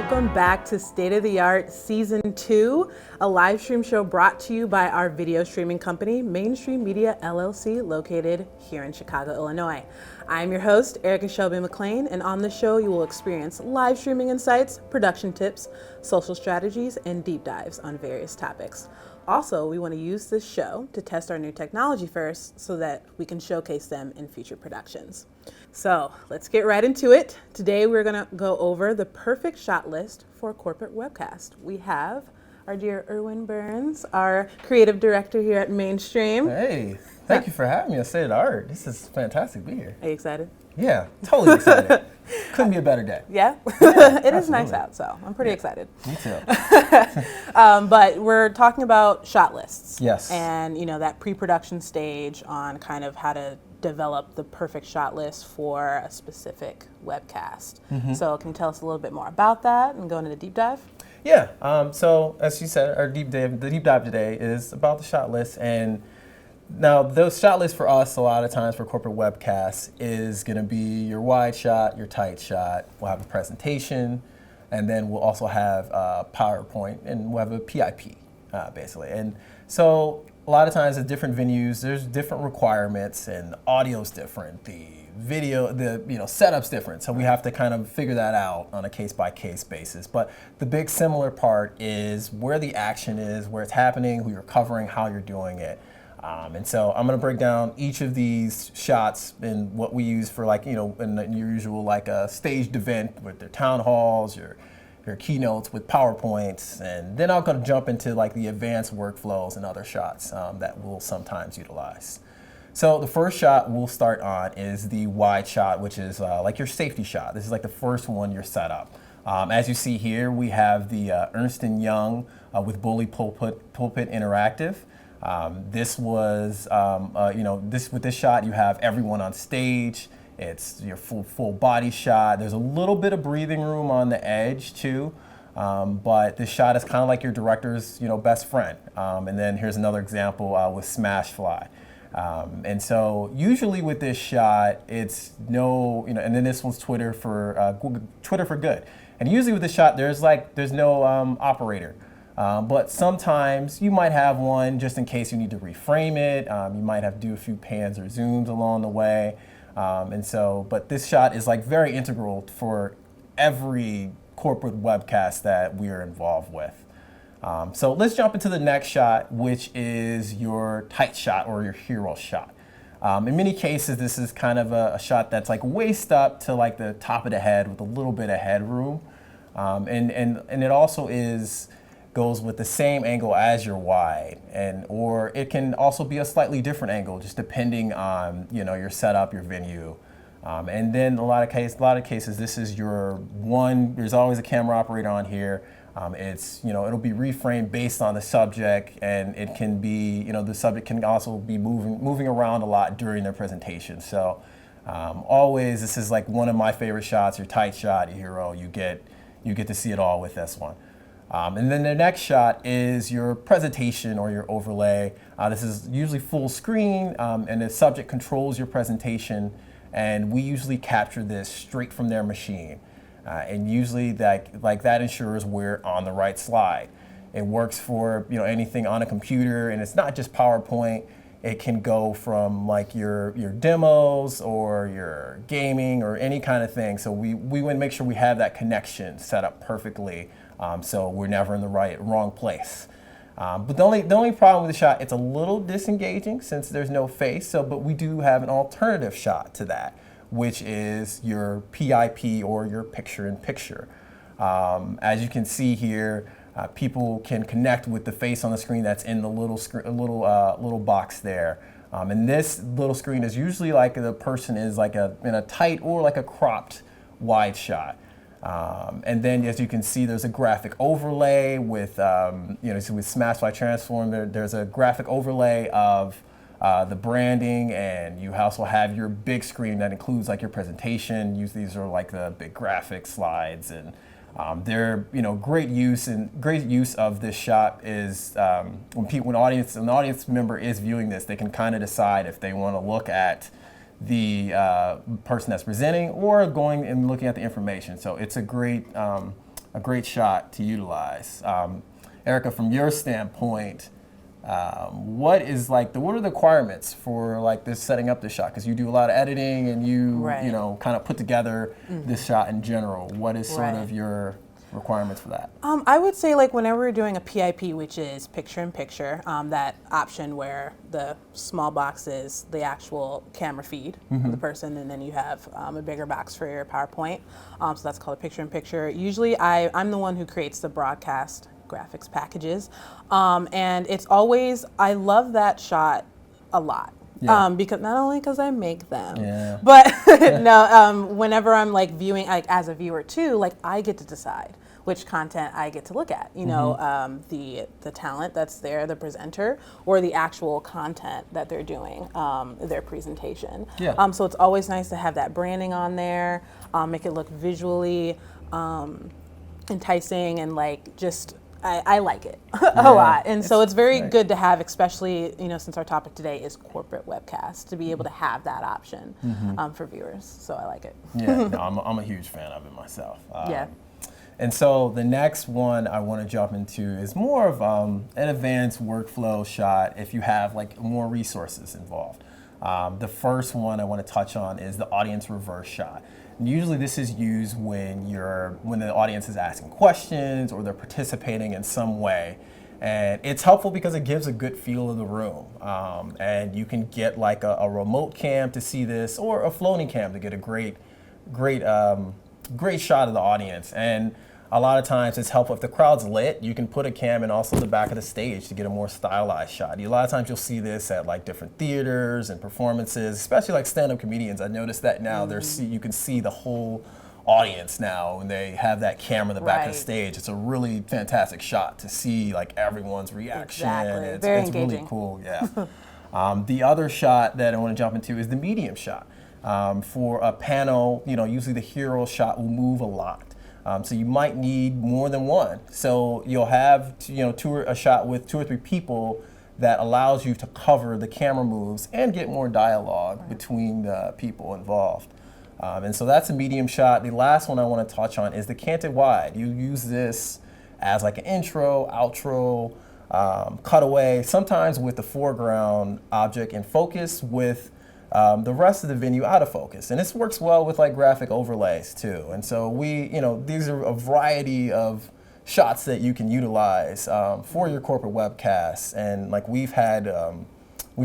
Welcome back to State of the Art Season 2, a live stream show brought to you by our video streaming company, Mainstream Media LLC, located here in Chicago, Illinois. I'm your host, Erica Shelby McLean, and on the show you will experience live streaming insights, production tips, social strategies, and deep dives on various topics. Also, we want to use this show to test our new technology first so that we can showcase them in future productions. So let's get right into it. Today we're going to go over the perfect shot list for a corporate webcast. We have our dear Erwin Burns, our creative director here at Mainstream. Hey, thank you for having me on State of the Art. This is fantastic to be here. Are you excited? Yeah, totally excited. Couldn't be a better day. Yeah? Yeah, It is nice out, so I'm pretty excited. Me too. But we're talking about shot lists. Yes. And, that pre-production stage on kind of how to develop the perfect shot list for a specific webcast. Mm-hmm. So can you tell us a little bit more about that and go into the deep dive? Yeah, so as you said, the deep dive today is about the shot list. And now those shot lists for us, a lot of times for corporate webcasts, is going to be your wide shot, your tight shot. We'll have a presentation, and then we'll also have PowerPoint, and we'll have a PIP, basically. And so a lot of times at different venues, there's different requirements, and audio's different. The video, setup's different. So we have to kind of figure that out on a case-by-case basis. But the big similar part is where the action is, where it's happening, who you're covering, how you're doing it. And so I'm going to break down each of these shots and what we use for in your usual like a staged event with their town halls, your keynotes with PowerPoints, and then I'm going to jump into like the advanced workflows and other shots that we'll sometimes utilize. So the first shot we'll start on is the wide shot, which is like your safety shot. This is like the first one you're set up. As you see here, we have the Ernst & Young with Bully Pulpit Interactive. This was, with this shot, you have everyone on stage. It's your full body shot. There's a little bit of breathing room on the edge too, but this shot is kind of like your director's, best friend. And then here's another example with Smash Fly. And so usually with this shot, it's and then this one's Twitter for good. And usually with this shot, there's no operator. But sometimes you might have one just in case you need to reframe it. You might have to do a few pans or zooms along the way. But this shot is like very integral for every corporate webcast that we are involved with. So let's jump into the next shot, which is your tight shot or your hero shot. In many cases, this is kind of a shot that's like waist up to like the top of the head with a little bit of headroom. And it also goes with the same angle as your wide, or it can also be a slightly different angle, just depending on your setup, your venue, and then a lot of cases, this is your one. There's always a camera operator on here. It'll be reframed based on the subject, and it can be the subject can also be moving around a lot during their presentation. So always, this is like one of my favorite shots. Your tight shot, your hero, you get to see it all with this one. And then the next shot is your presentation or your overlay. This is usually full screen, and the subject controls your presentation, and we usually capture this straight from their machine. And usually that ensures we're on the right slide. It works for anything on a computer, and it's not just PowerPoint. It can go from like your demos or your gaming or any kind of thing. So we want to make sure we have that connection set up perfectly. So we're never in the wrong place. But the only problem with the shot, it's a little disengaging since there's no face. But we do have an alternative shot to that, which is your PIP or your picture-in-picture. As you can see here, people can connect with the face on the screen that's in the little box there. And this little screen is usually like the person is like in a tight or like a cropped wide shot. And then, as you can see, there's a graphic overlay with, so with Smash by Transform, there's a graphic overlay of the branding, and you also have your big screen that includes like your presentation. These are like the big graphic slides, and they're great use of this shot is when an audience member is viewing this, they can kind of decide if they want to look at the person that's presenting or going and looking at the information. So it's a great a great shot to utilize. Erica, from your standpoint, what are the requirements for like this setting up the shot? Because you do a lot of editing and you know, kind of put together this shot in general. What is sort of your requirements for that? I would say like whenever we're doing a PIP, which is picture-in-picture, that option where the small box is the actual camera feed of the person, and then you have a bigger box for your PowerPoint. So that's called a picture-in-picture. Usually I'm the one who creates the broadcast graphics packages. And it's always, I love that shot a lot. Because not only because I make them, but no, whenever I'm like viewing, like as a viewer too, like I get to decide which content I get to look at. You know, the talent that's there, the presenter, or the actual content that they're doing, their presentation. So it's always nice to have that branding on there, make it look visually enticing and like just. I like it a lot. And so it's very good to have, especially, you know, since our topic today is corporate webcasts, to be able to have that option for viewers. So I like it. No, I'm a huge fan of it myself. And so the next one I want to jump into is more of an advanced workflow shot if you have like more resources involved. The first one I want to touch on is the audience reverse shot. And usually this is used when the audience is asking questions or they're participating in some way. And it's helpful because it gives a good feel of the room. And you can get like a remote cam to see this, or a floating cam to get a great shot of the audience. And a lot of times it's helpful if the crowd's lit, you can put a cam in also the back of the stage to get a more stylized shot. A lot of times you'll see this at like different theaters and performances, especially like stand-up comedians. I noticed that now you can see the whole audience now when they have that camera in the back of the stage. It's a really fantastic shot to see like everyone's reaction. It's Very it's engaging. Really cool, the other shot that I want to jump into is the medium shot. For a panel, you know, usually the hero shot will move a lot. So you might need more than one. So you'll have, you know, a shot with 2 or 3 people that allows you to cover the camera moves and get more dialogue between the people involved. And so that's a medium shot. The last one I want to touch on is the canted wide. You use this as like an intro, outro, cutaway, sometimes with the foreground object in focus with the rest of the venue out of focus. And this works well with like graphic overlays too. And so these are a variety of shots that you can utilize for your corporate webcasts. And like we've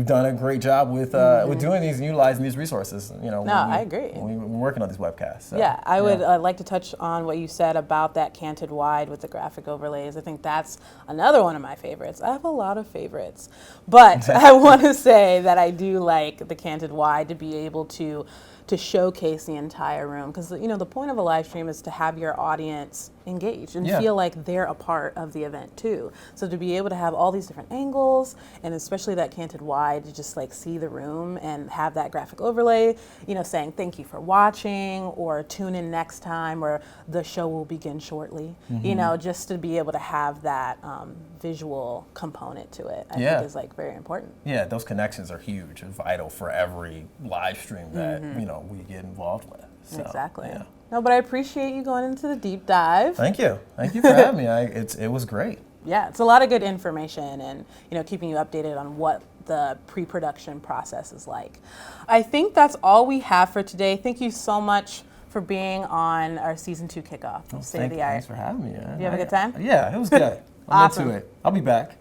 done a great job with doing these and utilizing these resources. You know, I agree. We're working on these webcasts. So, I would like to touch on what you said about that canted wide with the graphic overlays. I think that's another one of my favorites. I have a lot of favorites, but I want to say that I do like the canted wide to be able to showcase the entire room, because you know the point of a live stream is to have your audience engaged and feel like they're a part of the event too. So to be able to have all these different angles, and especially that canted wide, to just like see the room and have that graphic overlay, you know, saying thank you for watching, or tune in next time, or the show will begin shortly. You know, just to be able to have that visual component to it, I think is like very important. Yeah, those connections are huge and vital for every live stream that you know we get involved with. So, exactly. No, but I appreciate you going into the deep dive. Thank you for having me. It was great. Yeah, it's a lot of good information, and you know, keeping you updated on what the pre-production process is like. I think that's all we have for today. Thank you so much for being on our season 2 kickoff of State of the Art. Thanks for having me. You have a good time? Yeah, it was good. Awesome. I'm into it. I'll be back.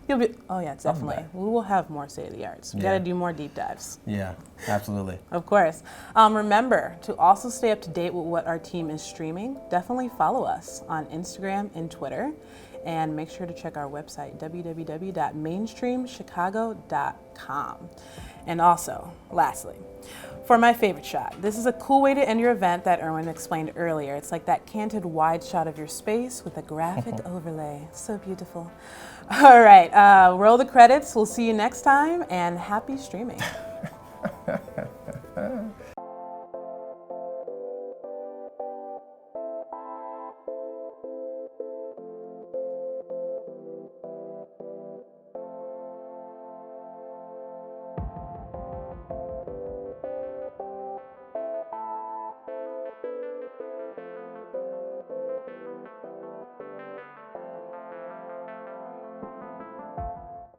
Oh yeah, definitely. We will have more State of the Arts. We got to do more deep dives. Yeah, absolutely. Of course. Remember to also stay up to date with what our team is streaming. Definitely follow us on Instagram and Twitter. And make sure to check our website, www.mainstreamchicago.com. And also, lastly, for my favorite shot, this is a cool way to end your event that Erwin explained earlier. It's like that canted wide shot of your space with a graphic overlay. So beautiful. All right, roll the credits. We'll see you next time, and happy streaming.